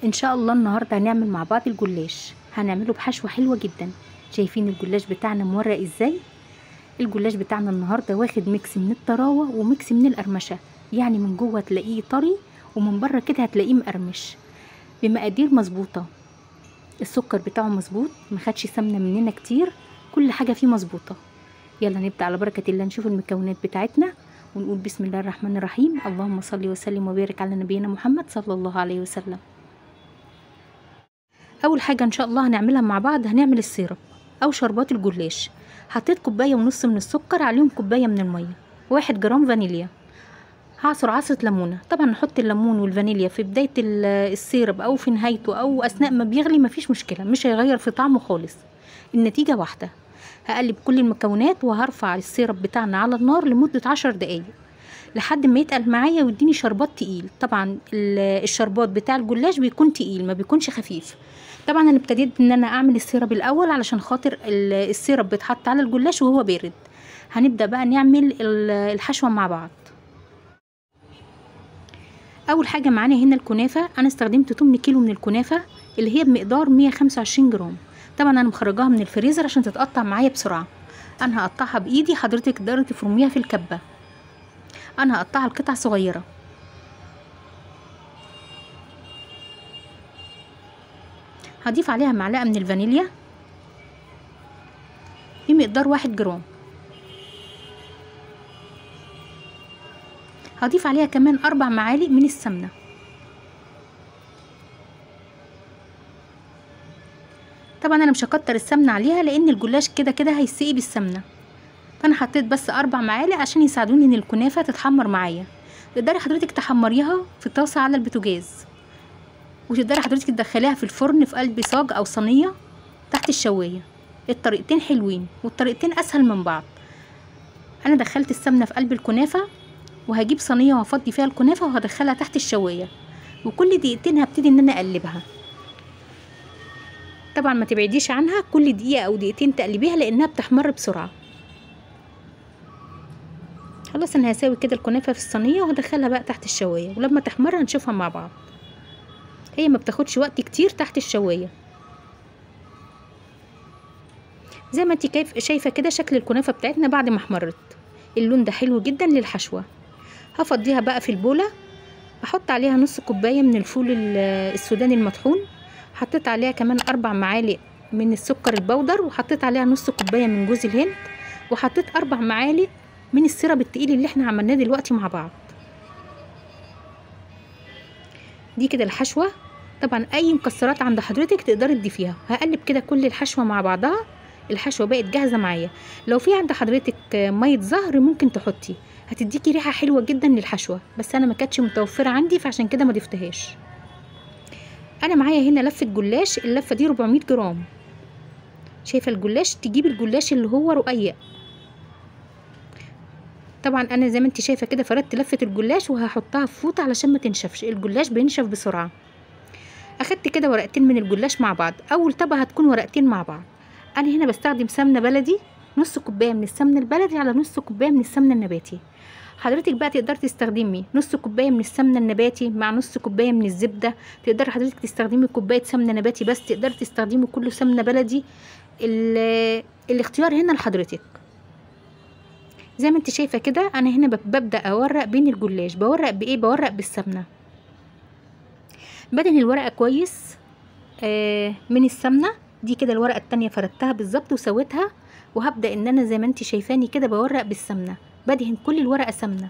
ان شاء الله النهارده هنعمل مع بعض الجلاش. هنعمله بحشوه حلوه جدا. شايفين الجلاش بتاعنا مورق ازاي؟ الجلاش بتاعنا النهارده واخد ميكس من الطراوه وميكس من القرمشه، يعني من جوه تلاقيه طري ومن بره كده هتلاقيه مقرمش بمقادير مظبوطه. السكر بتاعه مظبوط، ما خدش سمنه مننا كتير، كل حاجه فيه مظبوطه. يلا نبدا على بركه الله نشوف المكونات بتاعتنا ونقول بسم الله الرحمن الرحيم. اللهم صل وسلم وبارك على نبينا محمد صلى الله عليه وسلم. اول حاجه ان شاء الله هنعملها مع بعض، هنعمل السيرب او شربات الجلاش. حطيت كوبايه ونص من السكر، عليهم كوبايه من الميه، 1 جرام فانيليا، هعصر عصره ليمونه. طبعا نحط الليمون والفانيليا في بدايه السيرب او في نهايته او اثناء ما بيغلي، مفيش مشكله، مش هيغير في طعمه خالص، النتيجه واحده. هقلب كل المكونات وهرفع السيرب بتاعنا على النار لمده 10 دقايق لحد ما يتقل معايا ويديني شربات تقيل. طبعا الشربات بتاع الجلاش بيكون تقيل، ما بيكونش خفيف. طبعا انا ابتديت ان انا اعمل السيرب الاول علشان خاطر السيرب بيتحط على الجلاش وهو بارد. هنبدا بقى نعمل الحشوه مع بعض. اول حاجه معانا هنا الكنافه. انا استخدمت 8 كيلو من الكنافه اللي هي بمقدار 125 جرام. طبعا انا مخرجاها من الفريزر عشان تتقطع معايا بسرعه. انا هقطعها بايدي، حضرتك تقدري تفرميها في الكبه. انا هقطعها لقطع صغيره. هضيف عليها معلقه من الفانيليا بمقدار 1 جرام. هضيف عليها كمان 4 معالق من السمنه. طبعا انا مش هكتر السمنه عليها لان الجلاش كده كده هيسقي بالسمنه، فانا حطيت بس 4 معالق عشان يساعدوني ان الكنافه تتحمر معايا. تقدري حضرتك تحمريها في طاسه على البوتاجاز، وتقدري حضرتك تدخليها في الفرن في قلب صاج او صينيه تحت الشوايه. الطريقتين حلوين والطريقتين اسهل من بعض. انا دخلت السمنه في قلب الكنافه، وهجيب صينيه وهفضي فيها الكنافه وهدخلها تحت الشوايه، وكل دقيقتين هبتدي ان انا اقلبها. طبعا ما تبعديش عنها، كل دقيقه او دقيقتين تقلبيها لانها بتحمر بسرعه. خلاص انا هساوي كده الكنافه في الصينيه وهدخلها بقى تحت الشوايه، ولما تحمر هنشوفها مع بعض. هي ما بتاخدش وقت كتير تحت الشوايه. زي ما انت شايفه كده شكل الكنافه بتاعتنا بعد ما احمرت. اللون ده حلو جدا للحشوه. هفضيها بقى في البوله، احط عليها نص كوبايه من الفول السوداني المطحون. حطيت عليها كمان 4 معالق من السكر البودر، وحطيت عليها نص كوبايه من جوز الهند، وحطيت 4 معالق من السيرب التقيل اللي احنا عملناه دلوقتي مع بعض. دي كده الحشوه. طبعا اي مكسرات عند حضرتك تقدري تضيفيها. هقلب كده كل الحشوه مع بعضها. الحشوه بقت جاهزه معايا. لو في عند حضرتك ميه زهر ممكن تحطي، هتديكي ريحه حلوه جدا للحشوه، بس انا ما كانتش متوفره عندي فعشان كده ما ضفتهاش. انا معايا هنا لفه جلاش، اللفه دي 400 جرام. شايفه الجلاش؟ تجيبي الجلاش اللي هو رقيق. طبعا انا زي ما انت شايفه كده فردت لفه الجلاش وهحطها في فوطه علشان ما تنشفش، الجلاش بينشف بسرعه. اخدت كده ورقتين من الجلاش مع بعض. اول طبقه هتكون ورقتين مع بعض. انا هنا بستخدم سمنه بلدي، نص كوبايه من السمنه البلدي على نص كوبايه من السمنه النباتي. حضرتك بقى تقدري تستخدمي نص كوبايه من السمنه النباتي مع نص كوبايه من الزبده. تقدري حضرتك تستخدمي كوبايه سمنه نباتي بس، تقدري تستخدمي كله سمنه بلدي. الاختيار هنا لحضرتك. زي ما انت شايفه كده انا هنا ببدا اورق بين الجلاش. بورق بايه؟ بورق بالسمنه. بدهن الورقه كويس من السمنه دي. كده الورقه التانية فردتها بالظبط وسويتها، وهبدا ان انا زي ما انت شايفاني كده بورق بالسمنه، بدهن كل الورقه سمنه.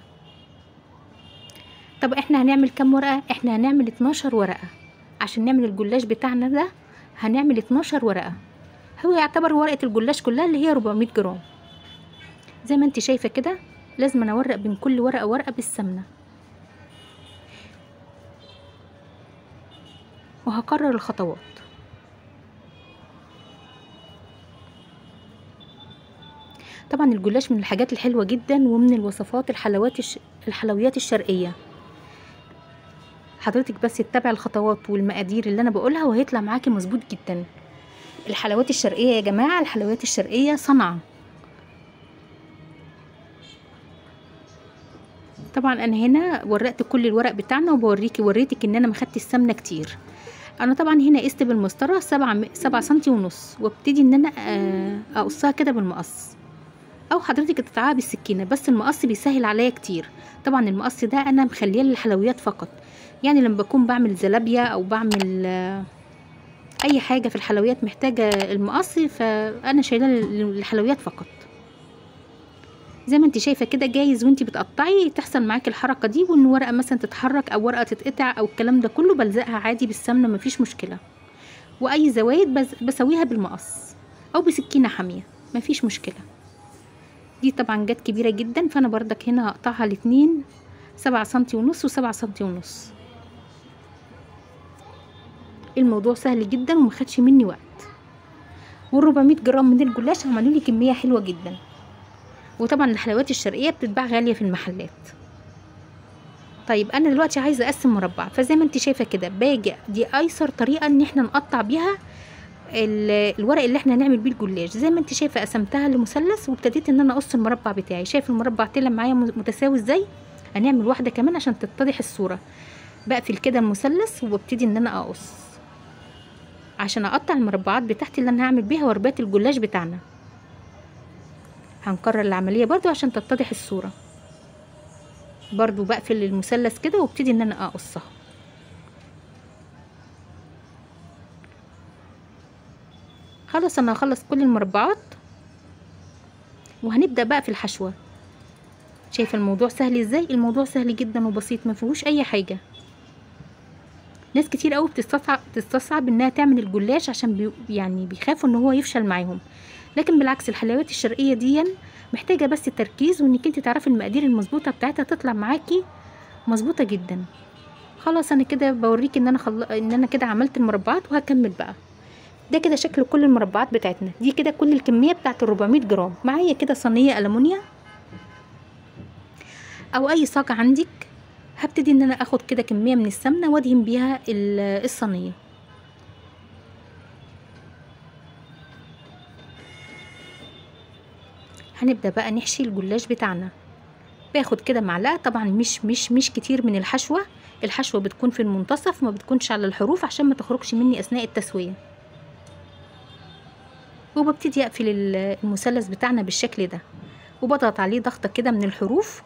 طب احنا هنعمل كام ورقه؟ احنا هنعمل 12 ورقه عشان نعمل الجلاش بتاعنا ده. هنعمل 12 ورقه. هو يعتبر ورقه الجلاش كلها اللي هي 400 جرام. زي ما انت شايفه كده لازم انا اورق بين كل ورقه ورقه بالسمنه، وهكرر الخطوات. طبعا الجلاش من الحاجات الحلوه جدا ومن الوصفات الحلويات الشرقيه. حضرتك بس تتبعي الخطوات والمقادير اللي انا بقولها وهيطلع معاكي مظبوط جدا. الحلويات الشرقيه يا جماعه، الحلويات الشرقيه صنعه. طبعا انا هنا ورقت كل الورق بتاعنا وريتك ان انا ما خدتش السمنه كتير. انا طبعا هنا قست بالمسطره 7 سنتي ونص، وابتدي ان انا اقصها كده بالمقص، او حضرتك تقطعها بالسكينه، بس المقص بيسهل عليا كتير. طبعا المقص ده انا مخليه للحلويات فقط، يعني لما بكون بعمل زلابيه او بعمل اي حاجه في الحلويات محتاجه المقص، فانا شايلاه للحلويات فقط. زي ما انت شايفه كده، جايز وانت بتقطعي تحصل معاكي الحركه دي، وان ورقه مثلا تتحرك او ورقه تتقطع او الكلام ده كله، بلزقها عادي بالسمنه مفيش مشكله. واي زوايد بسويها بالمقص او بسكينه حاميه مفيش مشكله. دي طبعا جت كبيره جدا، فانا بردك هنا هقطعها الاتنين 7 سنتي ونص و7 سنتي ونص. الموضوع سهل جدا ومخدش مني وقت. وال400 جرام من الجلاش عملوا لي كميه حلوه جدا. وطبعا الحلويات الشرقيه بتتباع غاليه في المحلات. طيب انا دلوقتي عايزه اقسم مربع، فزي ما انت شايفه كده باجي دي ايسر طريقه ان احنا نقطع بيها الورق اللي احنا هنعمل بيه الجلاش. زي ما انت شايفه قسمتها لمثلث، وابتديت ان انا اقص المربع بتاعي. شايف المربع طلع معايا متساوي ازاي؟ هنعمل واحده كمان عشان تتضح الصوره. بقفل كده المثلث وببتدي ان انا اقص عشان اقطع المربعات بتاعتي اللي انا هعمل بيها وربات الجلاش بتاعنا. هنكرر العمليه برضو عشان تتضح الصوره. برضو بقفل المثلث كده وابتدي ان انا اقصها. خلاص انا هخلص كل المربعات وهنبدأ بقى في الحشوة. شايفه الموضوع سهل ازاي؟ الموضوع سهل جدا وبسيط، ما فيهوش اي حاجة. ناس كتير قوي بتستصعب انها تعمل الجلاش عشان يعني بيخافوا ان هو يفشل معاهم، لكن بالعكس الحلويات الشرقية دي محتاجة بس تركيز، وانك انت تعرفي المقادير المظبوطة بتاعتها تطلع معاكي مظبوطة جدا. خلاص انا كده بوريكي ان انا كده عملت المربعات، وهكمل بقى. ده كده شكل كل المربعات بتاعتنا. دي كده كل الكميه بتاعت ال400 جرام. معايا كده صينيه ألمونيا او اي صاج عندك. هبتدي ان انا اخد كده كميه من السمنه وادهن بيها الصينيه. هنبدا بقى نحشي الجلاش بتاعنا. باخد كده معلقه، طبعا مش كتير من الحشوه. الحشوه بتكون في المنتصف، ما بتكونش على الحروف عشان ما تخرجش مني اثناء التسويه. وببتدي اقفل المثلث بتاعنا بالشكل ده، وبضغط عليه ضغطه كده من الحروف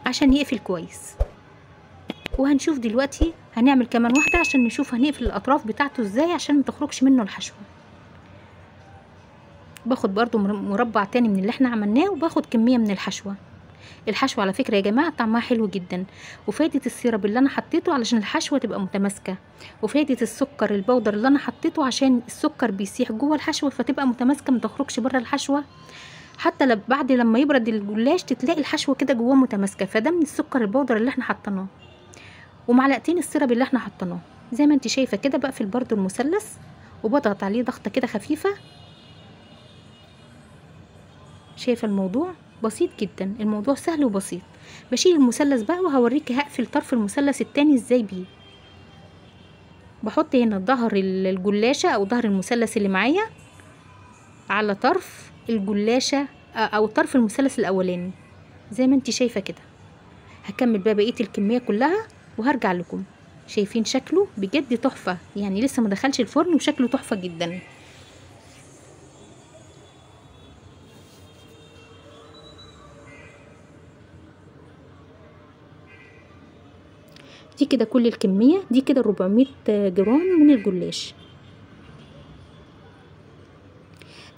عشان يقفل كويس. وهنشوف دلوقتي هنعمل كمان واحده عشان نشوف هنقفل الاطراف بتاعته ازاي عشان ما تخرجش منه الحشوه. باخد برضو مربع تاني من اللي احنا عملناه، وباخد كميه من الحشوه. الحشوه على فكره يا جماعه طعمها حلو جدا، وفايده السيرب اللي انا حطيته علشان الحشوه تبقى متماسكه، وفايده السكر البودر اللي انا حطيته عشان السكر بيسيح جوه الحشوه فتبقى متماسكه ما تخرجش بره الحشوه. حتى بعد لما يبرد الجلاش تلاقي الحشوه كده جواه متماسكه، فده من السكر البودر اللي احنا حطيناه، ومعلقتين السيرب اللي احنا حطيناه. زي ما انت شايفه كده بقفل برضو المثلث وبضغط عليه ضغطه كده خفيفه. شايفه الموضوع بسيط جدا، الموضوع سهل وبسيط. بشيل المثلث بقى وهوريكي هقفل طرف المثلث التاني ازاي بيه. بحط هنا ظهر الجلاشه او ظهر المثلث اللي معايا على طرف الجلاشه او طرف المثلث الاولاني زي ما انت شايفه كده. هكمل بقى بقيه الكميه كلها وهرجع لكم. شايفين شكله بجد تحفه، يعني لسه ما دخلش الفرن وشكله تحفه جدا. دي كده كل الكميه، دي كده 400 جرام من الجلاش.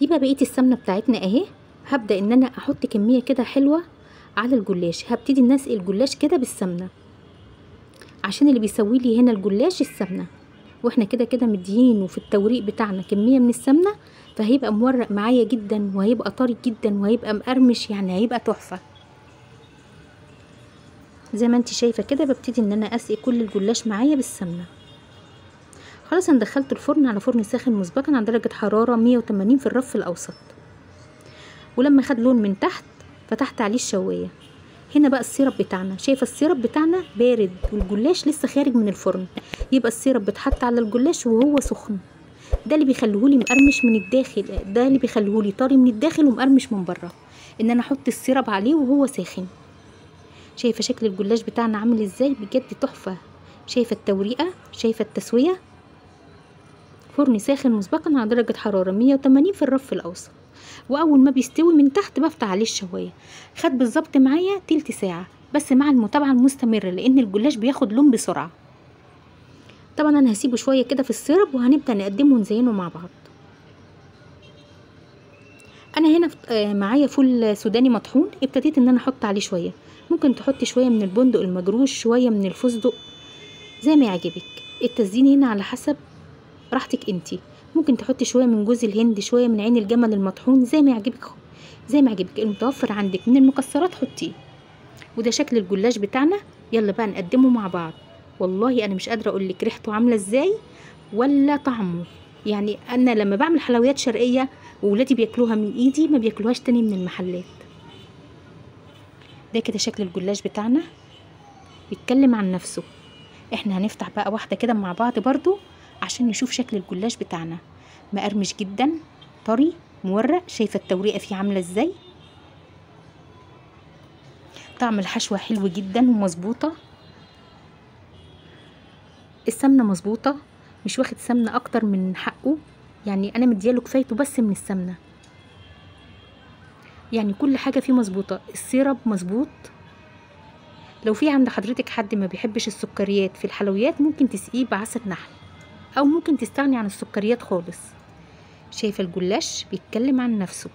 دي بقى بقيه السمنه بتاعتنا اهي. هبدا ان انا احط كميه كده حلوه على الجلاش. هبتدي ان اسقي الجلاش كده بالسمنه عشان اللي بيسوي لي هنا الجلاش السمنه، واحنا كده كده مديينه في التوريق بتاعنا كميه من السمنه، فهيبقى مورق معايا جدا وهيبقى طري جدا وهيبقى مقرمش، يعني هيبقى تحفه. زي ما انت شايفه كده ببتدي ان انا اسقي كل الجلاش معايا بالسمنه. خلاص انا دخلت الفرن على فرن ساخن مسبقا على درجه حراره 180 في الرف الاوسط. ولما خد لون من تحت فتحت عليه الشوايه. هنا بقى السيرب بتاعنا، شايفه السيرب بتاعنا بارد والجلاش لسه خارج من الفرن، يبقى السيرب بيتحط على الجلاش وهو سخن. ده اللي بيخليهولي مقرمش من الداخل، ده اللي بيخليهولي طري من الداخل ومقرمش من بره، ان انا احط السيرب عليه وهو ساخن. شايفه شكل الجلاش بتاعنا عامل ازاي؟ بجد تحفه. شايفه التوريقه، شايفه التسويه. فرن ساخن مسبقا على درجه حراره 180 في الرف الاوسط، واول ما بيستوي من تحت بفتح عليه الشوايه. خد بالظبط معايا تلت ساعه، بس مع المتابعه المستمره لان الجلاش بياخد لون بسرعه. طبعا انا هسيبه شويه كده في السيرب وهنبدا نقدمه ونزينه مع بعض. انا هنا معايا فول سوداني مطحون، ابتديت ان انا احط عليه شويه. ممكن تحطي شويه من البندق المجروش، شويه من الفستق، زي ما يعجبك. التزيين هنا على حسب راحتك انتي. ممكن تحطي شويه من جوز الهند، شويه من عين الجمل المطحون، زي ما يعجبك. زي ما يعجبك المتوفر عندك من المكسرات حطيه. وده شكل الجلاش بتاعنا. يلا بقى نقدمه مع بعض. والله انا مش قادره اقول لك ريحته عامله ازاي ولا طعمه. يعني انا لما بعمل حلويات شرقيه وولادي بياكلوها من ايدي، ما بياكلوهاش تاني من المحلات. ده كده شكل الجلاش بتاعنا، بيتكلم عن نفسه. احنا هنفتح بقى واحده كده مع بعض برضو عشان نشوف شكل الجلاش بتاعنا. مقرمش جدا، طري، مورق. شايفه التوريقه فيه عامله ازاي؟ طعم الحشوه حلو جدا ومظبوطه. السمنه مظبوطه، مش واخد سمنه اكتر من حقه. يعني انا مدياله كفايته بس من السمنه. يعني كل حاجه فيه مظبوطه. السيرب مظبوط. لو في عند حضرتك حد ما بيحبش السكريات في الحلويات، ممكن تسقيه بعسل نحل، او ممكن تستغني عن السكريات خالص. شايفه الجلاش بيتكلم عن نفسه.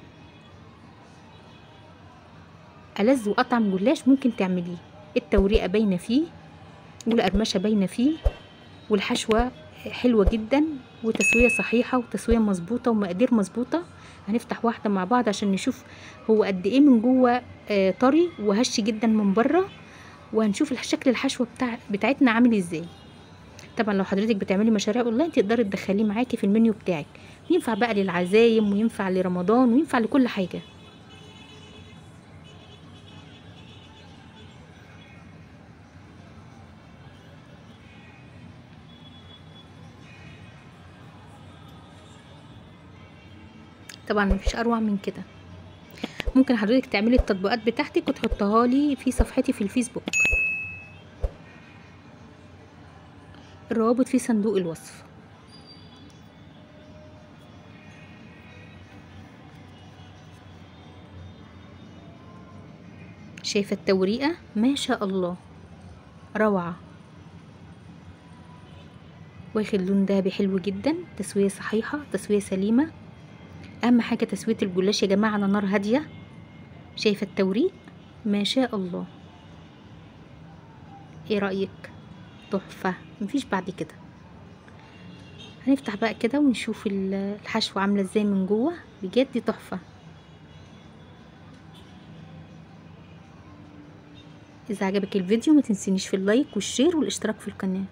ألذ وأطعم جلاش ممكن تعمليه. التوريقه باينه فيه، والقرمشه باينه فيه، والحشوه حلوه جدا، وتسويه صحيحه وتسويه مظبوطه ومقادير مظبوطه. هنفتح واحده مع بعض عشان نشوف هو قد ايه من جوه طري وهش جدا من بره، وهنشوف شكل الحشوه بتاعتنا عامل ازاي. طبعا لو حضرتك بتعملي مشاريع اونلاين تقدري تدخليه معاكي في المنيو بتاعك. ينفع بقى للعزايم، وينفع لرمضان، وينفع لكل حاجه. طبعا مفيش اروع من كده. ممكن حضرتك تعملي التطبيقات بتاعتك وتحطها لي في صفحتي في الفيسبوك. الروابط في صندوق الوصف. شايفه التوريقه؟ ما شاء الله، روعه. واخد لون دهبي حلو جدا. تسويه صحيحه، تسويه سليمه. اهم حاجه تسويه الجلاش يا جماعه على نار هاديه. شايفه التوريق؟ ما شاء الله. ايه رايك؟ تحفه، مفيش بعد كده. هنفتح بقى كده ونشوف الحشوه عامله ازاي من جوه. بجد تحفه. اذا عجبك الفيديو ما تنسينيش في اللايك والشير والاشتراك في القناه.